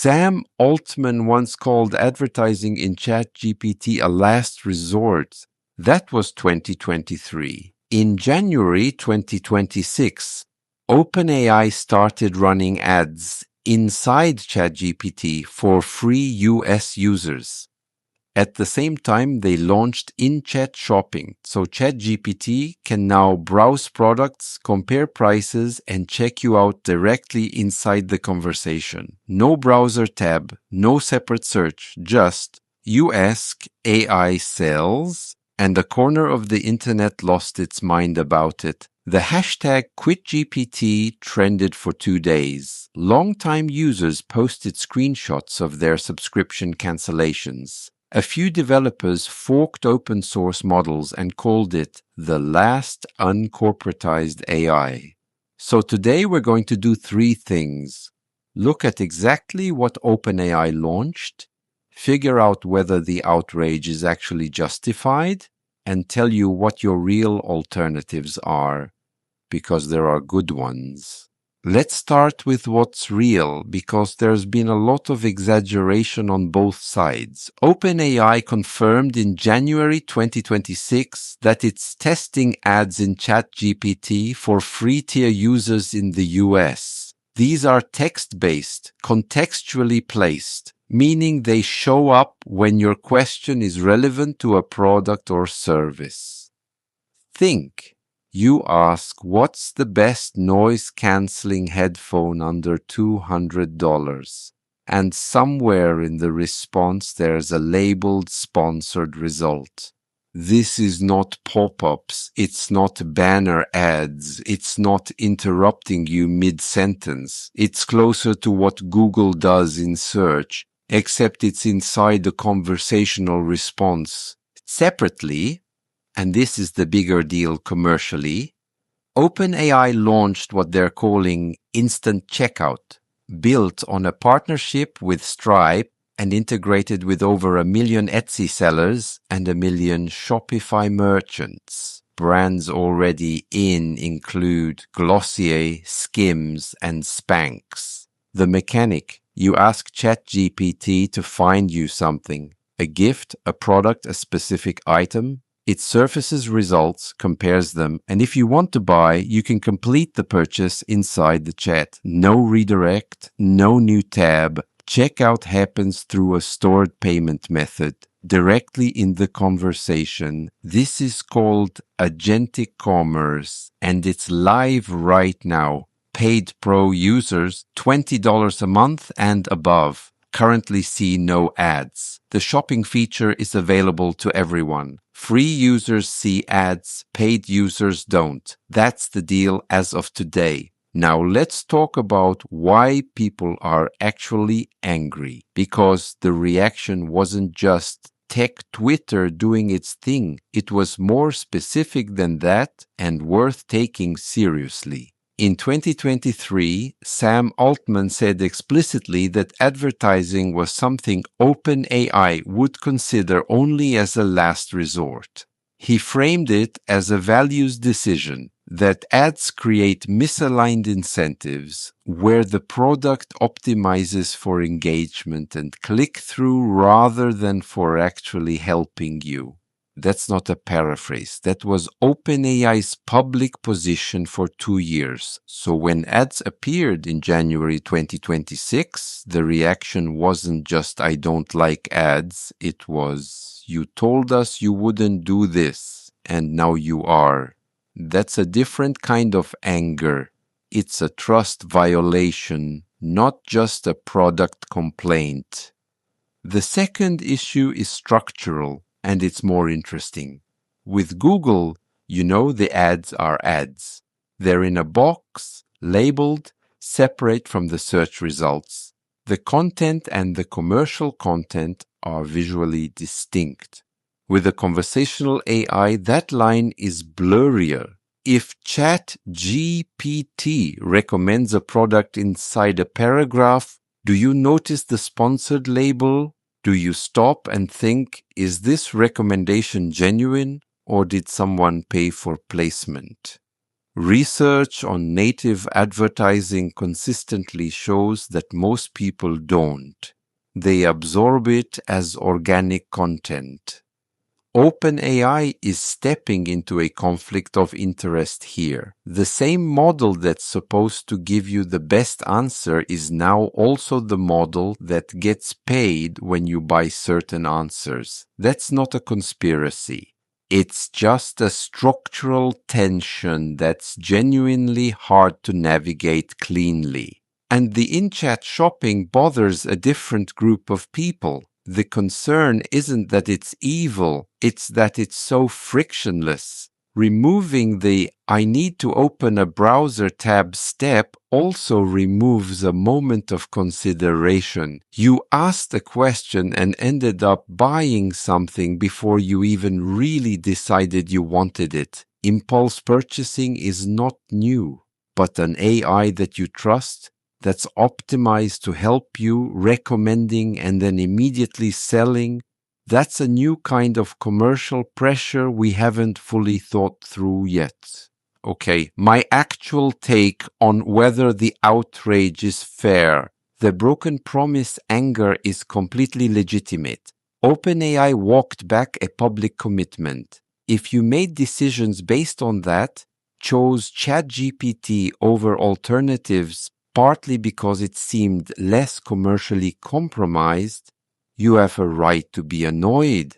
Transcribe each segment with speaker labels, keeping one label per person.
Speaker 1: Sam Altman once called advertising in ChatGPT a last resort. That was 2023. In January 2026, OpenAI started running ads inside ChatGPT for free US users. At the same time, they launched in-chat shopping, so ChatGPT can now browse products, compare prices, and check you out directly inside the conversation. No browser tab, no separate search, just you ask, AI sells, and a corner of the internet lost its mind about it. The hashtag QuitGPT trended for 2 days. Longtime users posted screenshots of their subscription cancellations. A few developers forked open source models and called it the last uncorporatized AI. So today we're going to do 3 things. Look at exactly what OpenAI launched, figure out whether the outrage is actually justified, and tell you what your real alternatives are, because there are good ones. Let's start with what's real, because there's been a lot of exaggeration on both sides. OpenAI confirmed in January 2026 that it's testing ads in ChatGPT for free-tier users in the US. These are text-based, contextually placed, meaning they show up when your question is relevant to a product or service. Think. You ask, what's the best noise-canceling headphone under $200? And somewhere in the response there's a labeled sponsored result. This is not pop-ups, it's not banner ads, it's not interrupting you mid-sentence. It's closer to what Google does in search, except it's inside the conversational response. Separately, and this is the bigger deal commercially, OpenAI launched what they're calling Instant Checkout, built on a partnership with Stripe and integrated with over 1 million Etsy sellers and 1 million Shopify merchants. Brands already in include Glossier, Skims, and Spanx. The mechanic: you ask ChatGPT to find you something, a gift, a product, a specific item. It surfaces results, compares them, and if you want to buy, you can complete the purchase inside the chat. No redirect, no new tab. Checkout happens through a stored payment method, directly in the conversation. This is called agentic commerce, and it's live right now. Paid Pro users, $20 a month and above. Currently see no ads. The shopping feature is available to everyone. Free users see ads, paid users don't. That's the deal as of today. Now let's talk about why people are actually angry. Because the reaction wasn't just tech Twitter doing its thing. It was more specific than that and worth taking seriously. In 2023, Sam Altman said explicitly that advertising was something OpenAI would consider only as a last resort. He framed it as a values decision, that ads create misaligned incentives where the product optimizes for engagement and click-through rather than for actually helping you. That's not a paraphrase. That was OpenAI's public position for 2 years. So when ads appeared in January 2026, the reaction wasn't just "I don't like ads." It was, "You told us you wouldn't do this, and now you are." That's a different kind of anger. It's a trust violation, not just a product complaint. The second issue is structural, and it's more interesting. With Google, you know the ads are ads. They're in a box, labeled, separate from the search results. The content and the commercial content are visually distinct. With a conversational AI, that line is blurrier. If ChatGPT recommends a product inside a paragraph, do you notice the sponsored label? Do you stop and think, is this recommendation genuine, or did someone pay for placement? Research on native advertising consistently shows that most people don't. They absorb it as organic content. OpenAI is stepping into a conflict of interest here. The same model that's supposed to give you the best answer is now also the model that gets paid when you buy certain answers. That's not a conspiracy. It's just a structural tension that's genuinely hard to navigate cleanly. And the in-chat shopping bothers a different group of people. The concern isn't that it's evil, it's that it's so frictionless. Removing the "I need to open a browser tab" step also removes a moment of consideration. You asked a question and ended up buying something before you even really decided you wanted it. Impulse purchasing is not new, but an AI that you trust, that's optimized to help you, recommending and then immediately selling, that's a new kind of commercial pressure we haven't fully thought through yet. Okay, my actual take on whether the outrage is fair. The broken promise anger is completely legitimate. OpenAI walked back a public commitment. If you made decisions based on that, chose ChatGPT over alternatives partly because it seemed less commercially compromised, you have a right to be annoyed.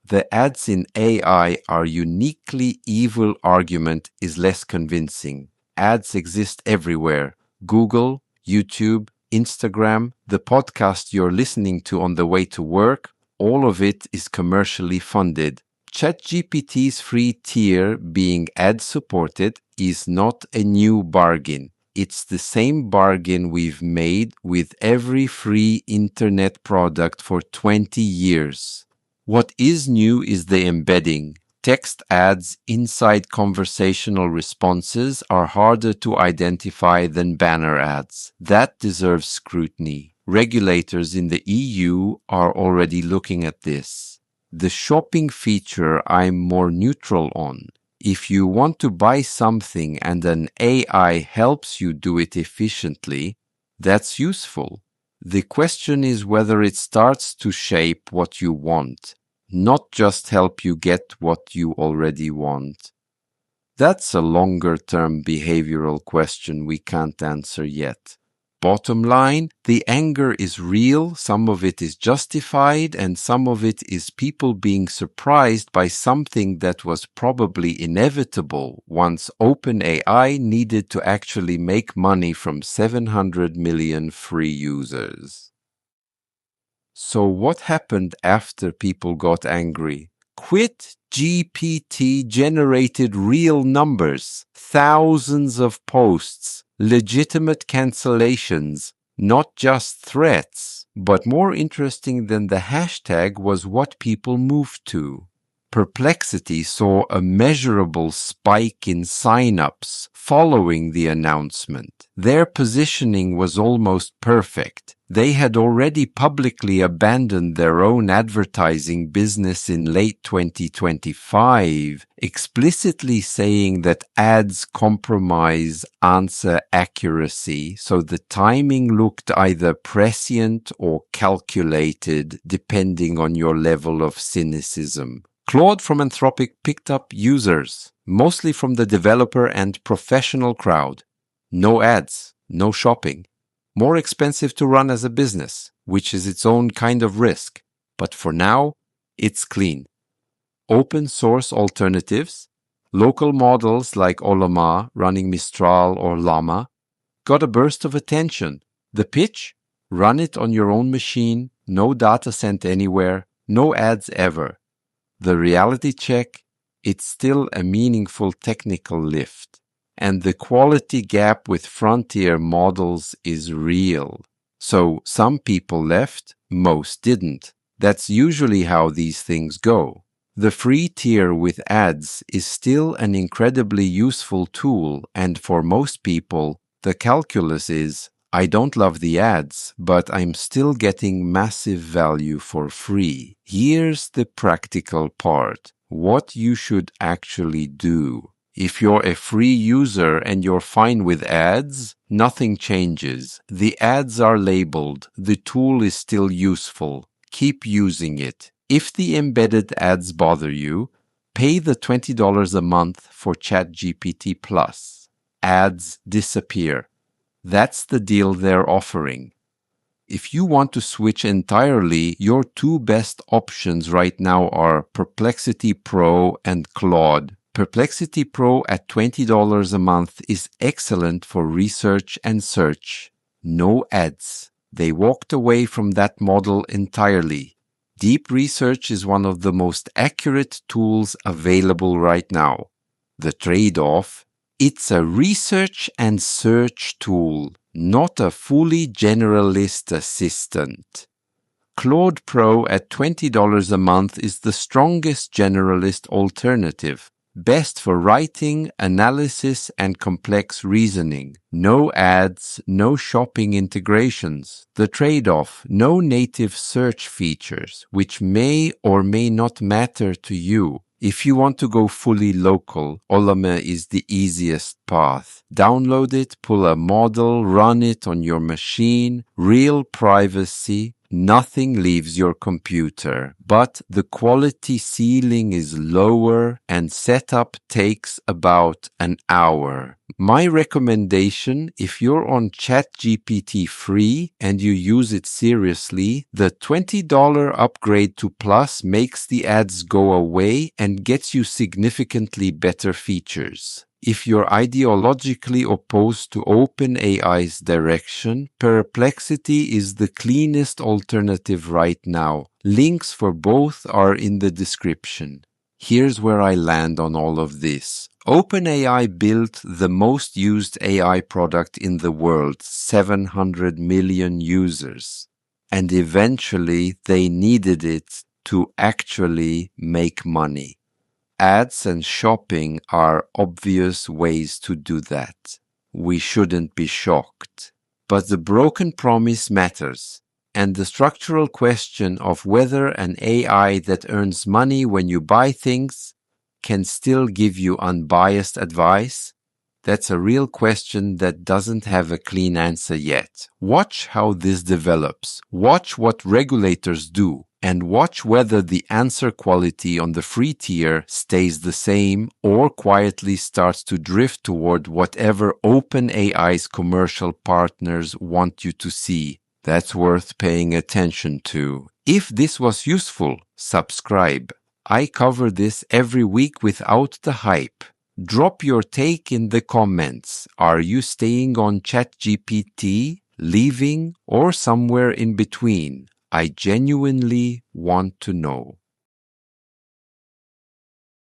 Speaker 1: The ads in AI are uniquely evil argument is less convincing. Ads exist everywhere. Google, YouTube, Instagram, the podcast you're listening to on the way to work, all of it is commercially funded. ChatGPT's free tier, being ad-supported, is not a new bargain. It's the same bargain we've made with every free internet product for 20 years. What is new is the embedding. Text ads inside conversational responses are harder to identify than banner ads. That deserves scrutiny. Regulators in the EU are already looking at this. The shopping feature I'm more neutral on. If you want to buy something and an AI helps you do it efficiently, that's useful. The question is whether it starts to shape what you want, not just help you get what you already want. That's a longer-term behavioral question we can't answer yet. Bottom line, the anger is real, some of it is justified, and some of it is people being surprised by something that was probably inevitable once OpenAI needed to actually make money from 700 million free users. So what happened after people got angry? QuitGPT generated real numbers, thousands of posts, legitimate cancellations, not just threats. But more interesting than the hashtag was what people moved to. Perplexity saw a measurable spike in sign-ups following the announcement. Their positioning was almost perfect. They had already publicly abandoned their own advertising business in late 2025, explicitly saying that ads compromise answer accuracy, so the timing looked either prescient or calculated, depending on your level of cynicism. Claude from Anthropic picked up users, mostly from the developer and professional crowd. No ads, no shopping. More expensive to run as a business, which is its own kind of risk. But for now, it's clean. Open source alternatives, local models like Ollama running Mistral or Llama, got a burst of attention. The pitch? Run it on your own machine, no data sent anywhere, no ads ever. The reality check? It's still a meaningful technical lift. And the quality gap with frontier models is real. So some people left, most didn't. That's usually how these things go. The free tier with ads is still an incredibly useful tool, and for most people, the calculus is, I don't love the ads, but I'm still getting massive value for free. Here's the practical part. What you should actually do. If you're a free user and you're fine with ads, nothing changes. The ads are labeled. The tool is still useful. Keep using it. If the embedded ads bother you, pay the $20 a month for ChatGPT Plus. Ads disappear. That's the deal they're offering. If you want to switch entirely, your two best options right now are Perplexity Pro and Claude. Perplexity Pro at $20 a month is excellent for research and search. No ads. They walked away from that model entirely. Deep research is one of the most accurate tools available right now. The trade-off: it's a research and search tool, not a fully generalist assistant. Claude Pro at $20 a month is the strongest generalist alternative. Best for writing, analysis, and complex reasoning. No ads, no shopping integrations. The trade-off: no native search features, which may or may not matter to you. If you want to go fully local, Ollama is the easiest path. Download it, pull a model, run it on your machine. Real privacy. Nothing leaves your computer, but the quality ceiling is lower and setup takes about an hour. My recommendation, if you're on ChatGPT free and you use it seriously, the $20 upgrade to Plus makes the ads go away and gets you significantly better features. If you're ideologically opposed to OpenAI's direction, Perplexity is the cleanest alternative right now. Links for both are in the description. Here's where I land on all of this. OpenAI built the most used AI product in the world, 700 million users. And eventually they needed it to actually make money. Ads and shopping are obvious ways to do that. We shouldn't be shocked. But the broken promise matters. And the structural question of whether an AI that earns money when you buy things can still give you unbiased advice, that's a real question that doesn't have a clean answer yet. Watch how this develops. Watch what regulators do. And watch whether the answer quality on the free tier stays the same or quietly starts to drift toward whatever OpenAI's commercial partners want you to see. That's worth paying attention to. If this was useful, subscribe. I cover this every week without the hype. Drop your take in the comments. Are you staying on ChatGPT, leaving, or somewhere in between? I genuinely want to know.